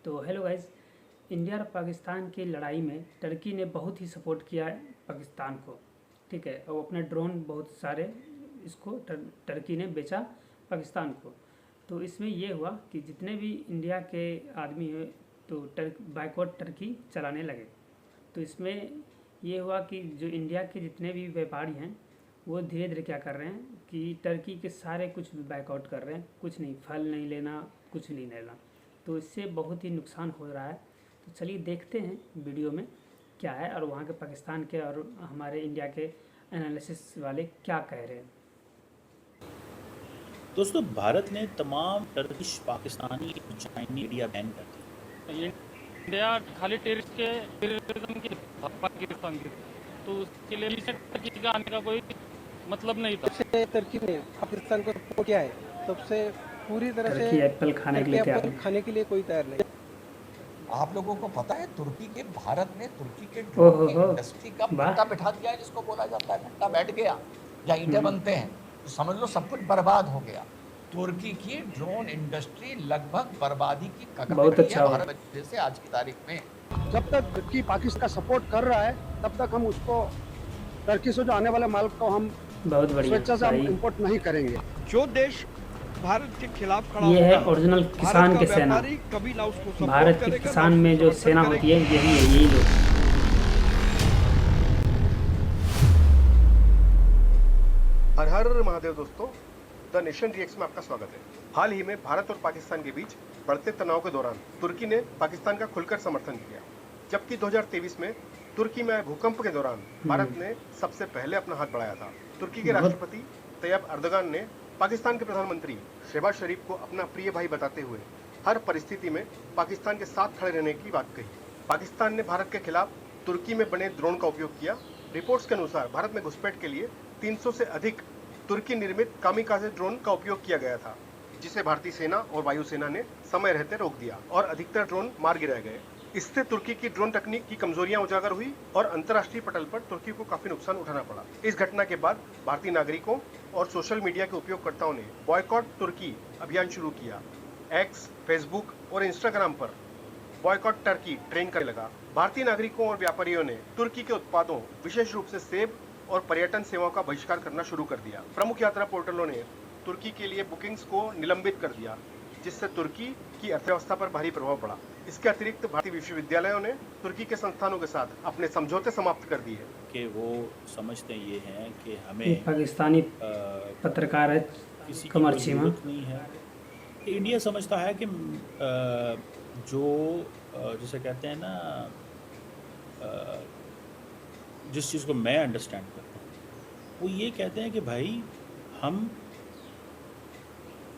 तो hello guys. India और पाकिस्तान की लड़ाई में टर्की ने बहुत ही सपोर्ट किया है पाकिस्तान को। ठीक है, और अपने ड्रोन बहुत सारे इसको टर्की ने बेचा पाकिस्तान को। तो इसमें ये हुआ कि जितने भी इंडिया के आदमी हैं तो बाइकआउट टर्की चलाने लगे। तो इसमें ये हुआ कि जो इंडिया के जितने भी व्यापारी हैं वो धीरे धीरे क्या कर रहे हैं कि टर्की के सारे कुछ बाइकआउट कर रहे हैं। कुछ नहीं, फल नहीं लेना, कुछ नहीं लेना। तो इससे बहुत ही नुकसान हो रहा है। तो चलिए देखते हैं वीडियो में क्या है और वहाँ के पाकिस्तान के और हमारे इंडिया के एनालिसिस वाले क्या कह रहे हैं। दोस्तों, भारत ने तमाम Turkish, Pakistani, Chinese media ban कर दी। इंडिया खाली टेररिज्म की पाकिस्तान की, तो उसके लिए टर्की का आने का कोई मतलब नहीं था। से तुर्की ने पाकिस्तान को सपोर्ट किया है, तब से पूरी तरह से टर्की एप्पल खाने के लिए तैयार है। खाने के लिए कोई तैयार नहीं। आप लोगों को पता है तुर्की के भारत ने तुर्की के ओहो ड्रोन की हो, इंडस्ट्री का वाह। भट्टा बिठा दिया है, जिसको बोला जाता है भट्टा बैठ गया। जहाँ ईंटें बनते हैं तो समझ लो सब कुछ बर्बाद हो गया। तुर्की की ड्रोन इंडस्ट्री लगभग बर्बादी की कगार बहुत पे अच्छा है हुआ। भारत वजह से आज की तारीख में। जब तक तुर्की पाकिस्तान का सपोर्ट कर रहा है तब तक हम उसको तुर्की से जो आने वाले माल को हम बहुत बढ़िया स्वेच्छा से हम भाई। इम्पोर्ट नहीं करेंगे। जो देश भारत के खिलाफ खड़ा ये है होगा, ओरिजिनल भारत किसान का की सेना। व्यापारी कभी ना उसको सपोर्ट भारत के करेगा, किसान ना में उसको जो समर्थन सेना होती है यही लोग। हर हर महादेव दोस्तों, द नेशन रिएक्ट्स में आपका स्वागत है। हाल ही में भारत और पाकिस्तान के बीच बढ़ते तनाव के दौरान तुर्की ने पाकिस्तान का खुलकर समर्थन किया, जबकि 2023 में तुर्की में आए भूकंप के दौरान भारत ने सबसे पहले अपना हाथ बढ़ाया था। तुर्की के राष्ट्रपति तैयब अर्दगान ने पाकिस्तान के प्रधानमंत्री शहबाज शरीफ को अपना प्रिय भाई बताते हुए हर परिस्थिति में पाकिस्तान के साथ खड़े रहने की बात कही। पाकिस्तान ने भारत के खिलाफ तुर्की में बने ड्रोन का उपयोग किया। रिपोर्ट्स के अनुसार भारत में घुसपैठ के लिए 300 से अधिक तुर्की निर्मित कामिकाज़े ड्रोन का उपयोग किया गया था, जिसे भारतीय सेना और वायुसेना ने समय रहते रोक दिया और अधिकतर ड्रोन मार गिराए गए। इससे तुर्की की ड्रोन तकनीक की कमजोरियां उजागर हुई और अंतर्राष्ट्रीय पटल पर तुर्की को काफी नुकसान उठाना पड़ा। इस घटना के बाद भारतीय नागरिकों और सोशल मीडिया के उपयोगकर्ताओं ने बॉयकॉट तुर्की अभियान शुरू किया। एक्स, फेसबुक और इंस्टाग्राम पर बॉयकॉट टर्की ट्रेंड करने लगा। भारतीय नागरिकों और व्यापारियों ने तुर्की के उत्पादों, विशेष रूप से सेब और पर्यटन सेवाओं का बहिष्कार करना शुरू कर दिया। प्रमुख यात्रा पोर्टलों ने तुर्की के लिए बुकिंग्स को निलंबित कर दिया, जिससे तुर्की की अर्थव्यवस्था पर भारी प्रभाव पड़ा। इसके अतिरिक्त भारतीय विश्वविद्यालयों ने तुर्की के संस्थानों के साथ अपने समझौते समाप्त कर दिए कि वो समझते ये हैं कि ये हमें पाकिस्तानी पत्रकार है किसी की कमर कोई चीमा। ज़रूरत नहीं है। इंडिया समझता है कि जिसे कहते हैं ना, जिस चीज़ को मैं अंडरस्टैंड करता हूँ, वो ये कहते हैं कि भाई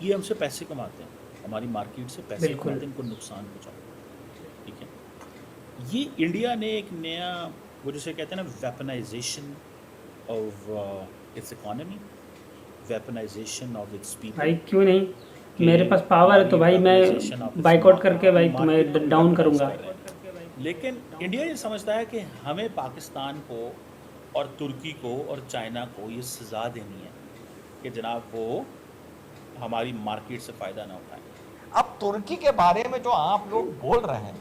ये हमसे पैसे कमाते हैं, हमारी मार्केट से पैसे बिल्कुल। कमाते हैं, इनको नुकसान पहुँचाते हैं। ठीक है, ये इंडिया ने एक नया, वो जिसे कहते हैं ना, weaponisation of its economy, weaponisation of its भाई पीपल। क्यों नहीं, मेरे पास पावर है तो भाई मैं बाइकआउट करके भाई तुम्हें डाउन करूंगा। लेकिन इंडिया ये समझता है कि हमें पाकिस्तान को और तुर्की को और चाइना को ये सज़ा देनी है कि जनाब वो हमारी मार्केट से फ़ायदा ना उठाएं। अब तुर्की के बारे में जो आप लोग बोल रहे हैं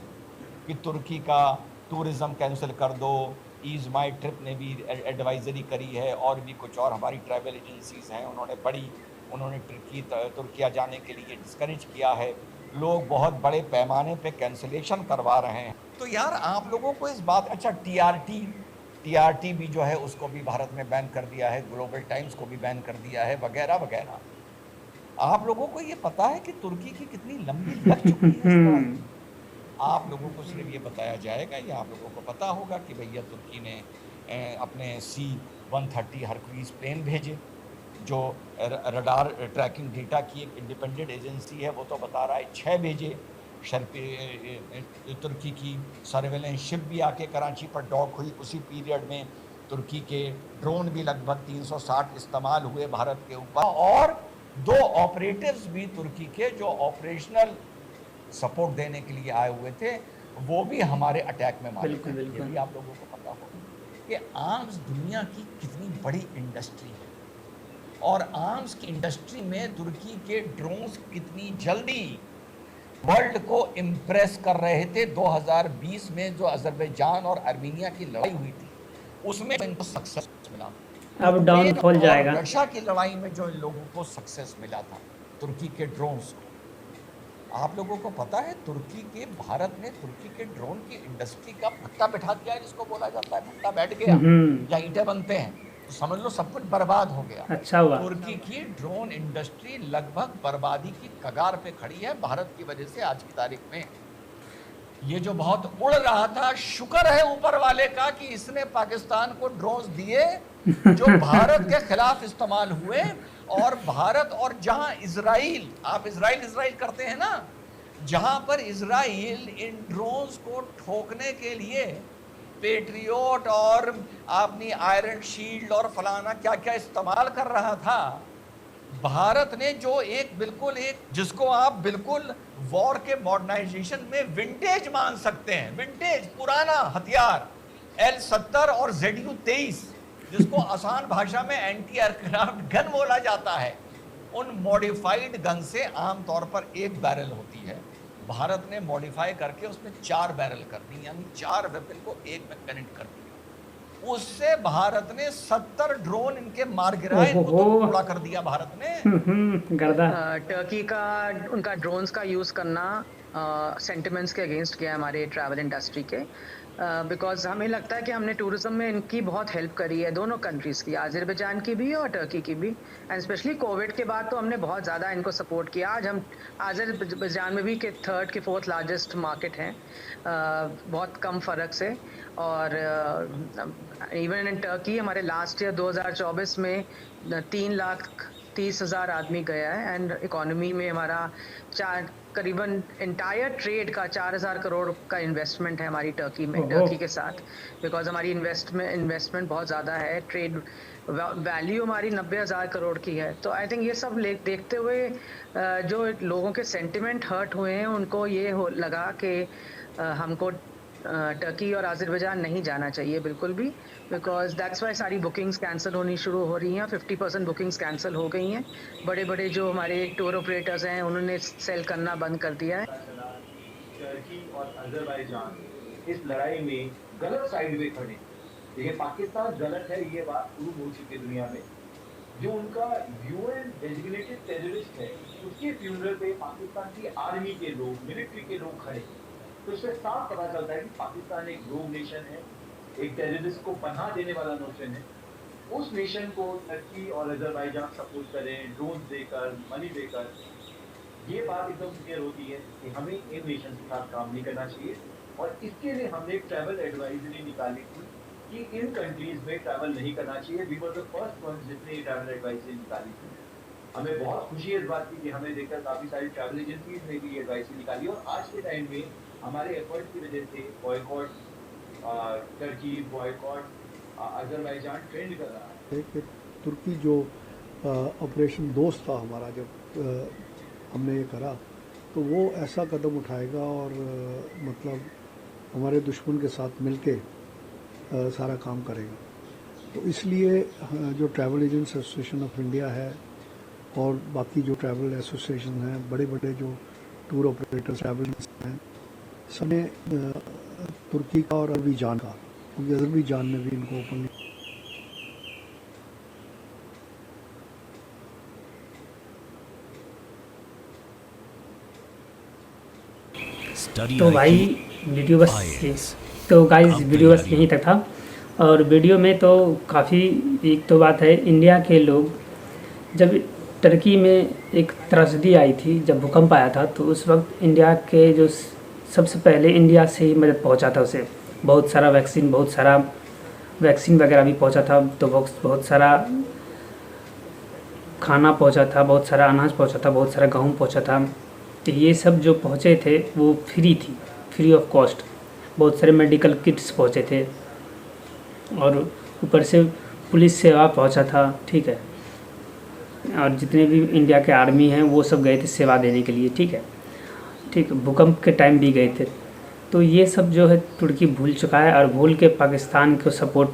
कि तुर्की का टूरिज्म कैंसिल कर दो, ईज माई ट्रिप ने भी एडवाइजरी करी है और भी कुछ और हमारी ट्रैवल एजेंसीज हैं, उन्होंने तुर्किया जाने के लिए डिस्करेज किया है। लोग बहुत बड़े पैमाने पे कैंसिलेशन करवा रहे हैं। तो यार आप लोगों को इस बात, अच्छा टीआरटी भी जो है उसको भी भारत में बैन कर दिया है, ग्लोबल टाइम्स को भी बैन कर दिया है, वगैरह वगैरह। आप लोगों को ये पता है कि तुर्की की कितनी लंबी लग चुकी है इस लड़ाई? आप लोगों को सिर्फ ये बताया जाएगा, या आप लोगों को पता होगा कि भैया तुर्की ने अपने C-130 हरक्यूलिस प्लेन भेजे, जो रडार ट्रैकिंग डेटा की एक इंडिपेंडेंट एजेंसी है, वो तो बता रहा है 6 भेजे। तुर्की की सर्वेलेंस शिप भी आके कराची पर डॉक हुई। उसी पीरियड में तुर्की के ड्रोन भी लगभग 360 इस्तेमाल हुए भारत के ऊपर, और 2 ऑपरेटिव्स भी तुर्की के जो ऑपरेशनल सपोर्ट देने के लिए आए हुए थे, वो भी हमारे अटैक में मारे गए। ये भी आप लोगों को पता होगा कि आर्म्स दुनिया की कितनी बड़ी इंडस्ट्री है, और आर्म्स की इंडस्ट्री में तुर्की के ड्रोन्स कितनी जल्दी वर्ल्ड को इम्प्रेस कर रहे थे। 2020 में जो अजरबैजान और आर्मीनिया की लड़ाई हुई थी उसमें इनको सक्सेस मिला। अब डाउनफॉल जाएगा। रशिया की लड़ाई में जो इन लोगों को सक्सेस मिला था तुर्की के ड्रोन्स को, आप लोगों को पता है तुर्की के भारत ने तुर्की के ड्रोन की इंडस्ट्री का भट्टा बैठा दिया है, जिसको बोला जाता है भट्टा बैठ गया या ईंटें बनते हैं तो समझ लो सब कुछ बर्बाद हो गया। अच्छा हुआ। तुर्की की ड्रोन इंडस्ट्री लगभग बर्बादी की कगार पे खड़ी है भारत की वजह से। आज की तारीख में ये जो बहुत उड़ रहा था, शुक्र है ऊपर वाले का कि इसने पाकिस्तान को ड्रोन्स दिए जो भारत के खिलाफ इस्तेमाल हुए। और भारत और जहां इजराइल, आप इजराइल करते हैं ना, जहां पर इजराइल इन ड्रोन्स को ठोकने के लिए पेट्रियोट और अपनी आयरन शील्ड और फलाना क्या क्या इस्तेमाल कर रहा था, भारत ने जो बिल्कुल जिसको आप बिल्कुल वॉर के मॉडर्नाइजेशन में विंटेज मान सकते हैं, विंटेज पुराना हथियार L-70 और ZU-23 जिसको आसान भाषा में एंटी एयरक्राफ्ट गन बोला जाता है, उन मॉडिफाइड गन से आमतौर पर 1 बैरल होती है। भारत ने मॉडिफाई करके उसमें 4 बैरल कर दी, यानी 4 वेपन को एक में कनेक्ट कर दिया। उससे भारत ने 70 ड्रोन इनके मार गिराए, इनको तो पूरा कर दिया भारत ने। गर्दा। टर्की का उनका ड्रोन्स का यूज़ करना सेंटिमेंट्स के अगेंस्ट गया हमारे ट्रैवल इंडस्ट्री के, बिकॉज हमें लगता है कि हमने टूरिज्म में इनकी बहुत हेल्प करी है, दोनों कंट्रीज़ की, अज़रबैजान की भी और टर्की की भी। एंड स्पेशली कोविड के बाद तो हमने बहुत ज़्यादा इनको सपोर्ट किया। आज हम अज़रबैजान में भी के 3rd के 4th लार्जेस्ट मार्केट हैं, बहुत कम फ़र्क से। और इवन इन टर्की हमारे लास्ट ईयर 2024 में 3,30,000 आदमी गया है। एंड इकोनॉमी में हमारा करीबन इंटायर ट्रेड का 4,000 करोड़ का इन्वेस्टमेंट है हमारी टर्की में, टर्की के साथ, बिकॉज हमारी इन्वेस्टमेंट बहुत ज़्यादा है। ट्रेड वैल्यू हमारी 90,000 करोड़ की है। तो आई थिंक ये सब देखते हुए जो लोगों के सेंटिमेंट हर्ट हुए हैं उनको ये लगा कि हमको टर्की और अज़रबैजान नहीं जाना चाहिए बिल्कुल भी, बिकॉज दैट्स वाई सारी बुकिंग्स कैंसिल होनी शुरू हो रही हैं। 50% बुकिंग्स कैंसिल हो गई हैं। बड़े बड़े जो हमारे टूर ऑपरेटर्स हैं उन्होंने सेल करना बंद कर दिया है। टर्की और अज़रबैजान इस लड़ाई में गलत साइड में खड़े। देखिए पाकिस्तान गलत है, ये बात प्रूव हो चुकी है दुनिया में। जो उनका UN डेजिग्नेटेड टेररिस्ट है उसके फ्यूनरल पे पाकिस्तान की आर्मी के लोग, मिलिट्री के लोग खड़े, तो इससे साफ पता चलता है कि पाकिस्तान एक रोग नेशन है, एक टेररिस्ट को पनाह देने वाला नेशन है। उस नेशन को टर्की और अज़रबैजान सपोर्ट करें, ड्रोन देकर, मनी देकर, ये बात एकदम क्लियर होती है कि हमें इन नेशन के साथ काम नहीं करना चाहिए। और इसके लिए हमने एक ट्रैवल एडवाइजरी निकाली थी कि इन कंट्रीज में ट्रैवल नहीं करना चाहिए। We were the first one जिसने ये ट्रैवल एडवाइजरी निकाली थी। हमें बहुत खुशी है इस बात की कि हमें देखकर काफ़ी सारी ट्रैवल एजेंसीज ने भी ये एडवाइजरी निकाली। और आज के टाइम में हमारे एफर्ट की वजह से boycott Turkey, boycott Azerbaijan trend कर रहा है। कि तुर्की जो ऑपरेशन दोस्त था हमारा, जब हमने ये करा तो वो ऐसा कदम उठाएगा और मतलब हमारे दुश्मन के साथ मिलके सारा काम करेगा। तो इसलिए जो travel agents association of India है और बाकी जो ट्रैवल एसोसिएशन हैं, बड़े बड़े जो टूर ऑपरेटर्स ट्रैवल हैं, सबने तुर्की का और अज़रबैजान का, क्योंकि अज़रबैजान ने भी इनको ओपन तो भाई वीडियो बस तो गाइस वीडियो बस यहीं तक था। और वीडियो में तो काफ़ी एक तो बात है, इंडिया के लोग जब टर्की में एक त्रासदी आई थी, जब भूकंप आया था, तो उस वक्त इंडिया के जो सबसे पहले इंडिया से ही मदद पहुंचा था उसे। बहुत सारा वैक्सीन वगैरह भी पहुंचा था, तो बहुत सारा खाना पहुंचा था, बहुत सारा अनाज पहुंचा था, बहुत सारा गेहूँ पहुंचा था। तो ये सब जो पहुँचे थे वो फ्री ऑफ कॉस्ट। बहुत सारे मेडिकल किट्स पहुँचे थे और ऊपर से पुलिस सेवा पहुँचा था, ठीक है। और जितने भी इंडिया के आर्मी हैं वो सब गए थे सेवा देने के लिए, ठीक है। भूकंप के टाइम भी गए थे। तो ये सब जो है तुर्की भूल चुका है और भूल के पाकिस्तान को सपोर्ट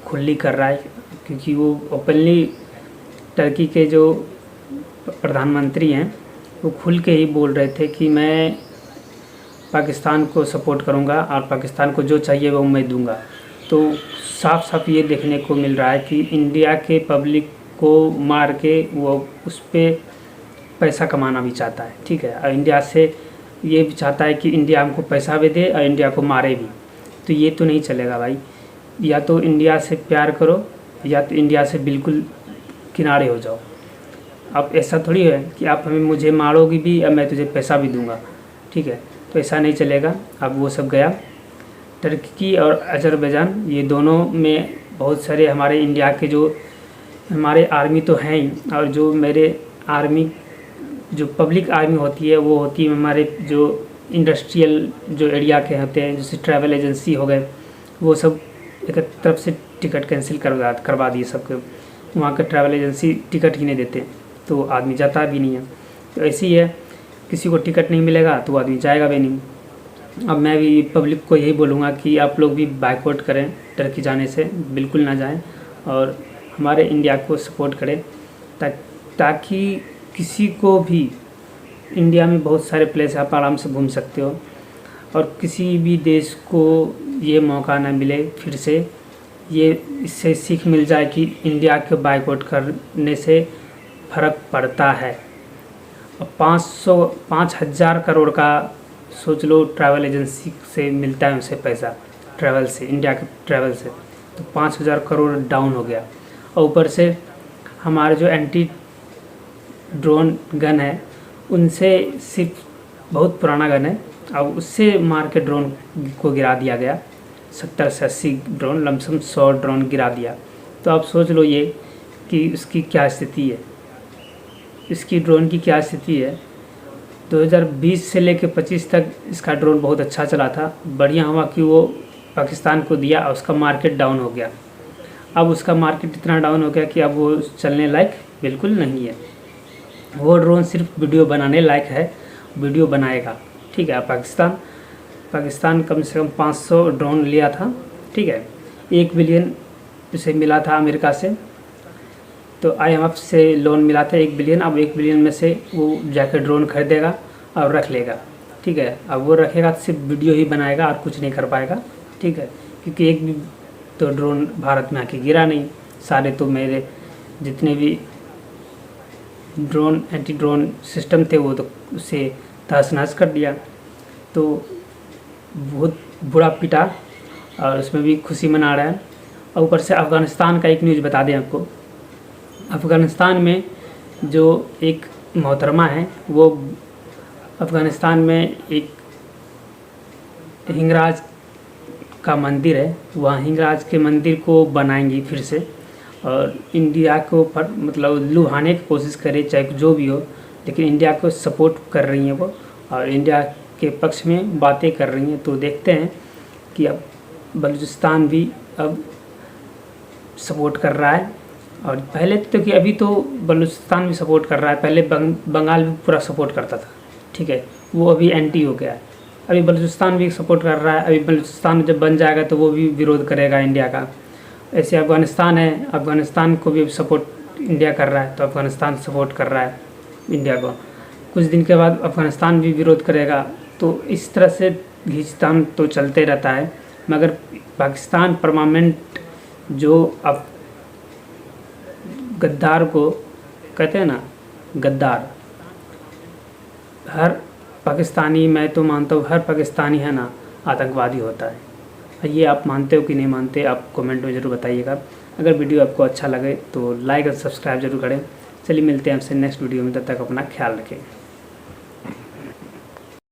खुली कर रहा है, क्योंकि वो ओपनली टर्की के जो प्रधानमंत्री हैं वो खुल के ही बोल रहे थे कि मैं पाकिस्तान को सपोर्ट करूँगा और पाकिस्तान को जो चाहिए वो मैं दूँगा। तो साफ साफ ये देखने को मिल रहा है कि इंडिया के पब्लिक को मार के वो उस पर पैसा कमाना भी चाहता है, ठीक है। और इंडिया से ये भी चाहता है कि इंडिया हमको पैसा भी दे और इंडिया को मारे भी। तो ये तो नहीं चलेगा भाई, या तो इंडिया से प्यार करो या तो इंडिया से बिल्कुल किनारे हो जाओ। अब ऐसा थोड़ी है कि आप मुझे मारोगी भी और मैं तुझे पैसा भी दूंगा, ठीक है। तो ऐसा नहीं चलेगा। अब वो सब गया। तुर्की और अजरबैजान ये दोनों में बहुत सारे हमारे इंडिया के जो हमारे आर्मी तो हैं ही, और जो मेरे आर्मी जो पब्लिक आर्मी होती है वो होती है हमारे जो इंडस्ट्रियल जो एरिया के होते हैं, जैसे ट्रैवल एजेंसी हो गए, वो सब एक तरफ से टिकट कैंसिल करवा दिए सबके। वहाँ का ट्रैवल एजेंसी टिकट ही नहीं देते तो आदमी जाता भी नहीं है। तो ऐसे ही है, किसी को टिकट नहीं मिलेगा तो आदमी जाएगा भी नहीं। अब मैं भी पब्लिक को यही बोलूँगा कि आप लोग भी बाइकआउट करें, टर्की जाने से बिल्कुल ना जाएं और हमारे इंडिया को सपोर्ट करें, ताकि किसी को भी इंडिया में बहुत सारे प्लेस आप आराम से घूम सकते हो और किसी भी देश को ये मौका ना मिले फिर से ये इससे सीख मिल जाए कि इंडिया के बाइकआउट करने से फ़र्क पड़ता है। अब 5,000 करोड़ का सोच लो ट्रैवल एजेंसी से मिलता है उसे पैसा, ट्रैवल से, इंडिया के ट्रैवल से, तो 5,000 करोड़ डाउन हो गया। और ऊपर से हमारे जो एंटी ड्रोन गन है उनसे सिर्फ बहुत पुराना गन है, अब उससे मार के ड्रोन को गिरा दिया गया। 70 से 80 ड्रोन, लमसम 100 ड्रोन गिरा दिया। तो आप सोच लो ये कि उसकी क्या स्थिति है, इसकी ड्रोन की क्या स्थिति है। 2020 से लेकर 25 तक इसका ड्रोन बहुत अच्छा चला था, बढ़िया हुआ कि वो पाकिस्तान को दिया और उसका मार्केट डाउन हो गया। अब उसका मार्केट इतना डाउन हो गया कि अब वो चलने लायक बिल्कुल नहीं है। वो ड्रोन सिर्फ वीडियो बनाने लायक है, वीडियो बनाएगा, ठीक है। पाकिस्तान कम से कम 500 ड्रोन लिया था, ठीक है। 1 बिलियन उसे मिला था अमेरिका से, तो IMF से लोन मिला था 1 बिलियन। अब 1 बिलियन में से वो जाकर ड्रोन खरीदेगा और रख लेगा, ठीक है। अब वो रखेगा तो सिर्फ वीडियो ही बनाएगा और कुछ नहीं कर पाएगा, ठीक है। क्योंकि एक भी तो ड्रोन भारत में आके गिरा नहीं, सारे तो मेरे जितने भी ड्रोन एंटी ड्रोन सिस्टम थे वो तो उसे तहस नहस कर दिया। तो बहुत बुरा पिटा और उसमें भी खुशी मना रहा है। और ऊपर से अफ़गानिस्तान का एक न्यूज़ बता दें आपको। अफ़गानिस्तान में जो एक मोहतरमा है, वो अफ़गानिस्तान में एक हिंगराज का मंदिर है, वहाँ हिंगराज के मंदिर को बनाएंगी फिर से और इंडिया को मतलब लुभाने की कोशिश करे, चाहे जो भी हो, लेकिन इंडिया को सपोर्ट कर रही हैं वो और इंडिया के पक्ष में बातें कर रही हैं। तो देखते हैं कि अब बलूचिस्तान भी अब सपोर्ट कर रहा है। और पहले तो कि अभी तो बलूचिस्तान भी सपोर्ट कर रहा है, पहले बंगाल भी पूरा सपोर्ट करता था, ठीक है। वो अभी एंटी हो गया है, अभी बलूचिस्तान भी सपोर्ट कर रहा है। अभी बलूचिस्तान जब बन जाएगा तो वो भी विरोध करेगा इंडिया का। ऐसे अफ़गानिस्तान है, अफ़गानिस्तान को भी सपोर्ट इंडिया कर रहा है, तो अफ़गानिस्तान सपोर्ट कर रहा है इंडिया को। कुछ दिन के बाद अफ़गानिस्तान भी विरोध करेगा। तो इस तरह से खींचतान तो चलते रहता है। मगर पाकिस्तान परमानेंट जो अब गद्दार को कहते हैं ना, गद्दार, हर पाकिस्तानी, मैं तो मानता हूँ हर पाकिस्तानी है ना आतंकवादी होता है। ये आप मानते हो कि नहीं मानते, आप कमेंट में ज़रूर बताइएगा। अगर वीडियो आपको अच्छा लगे तो लाइक और सब्सक्राइब जरूर करें। चलिए मिलते हैं आपसे नेक्स्ट वीडियो में, तब तक अपना ख्याल रखें।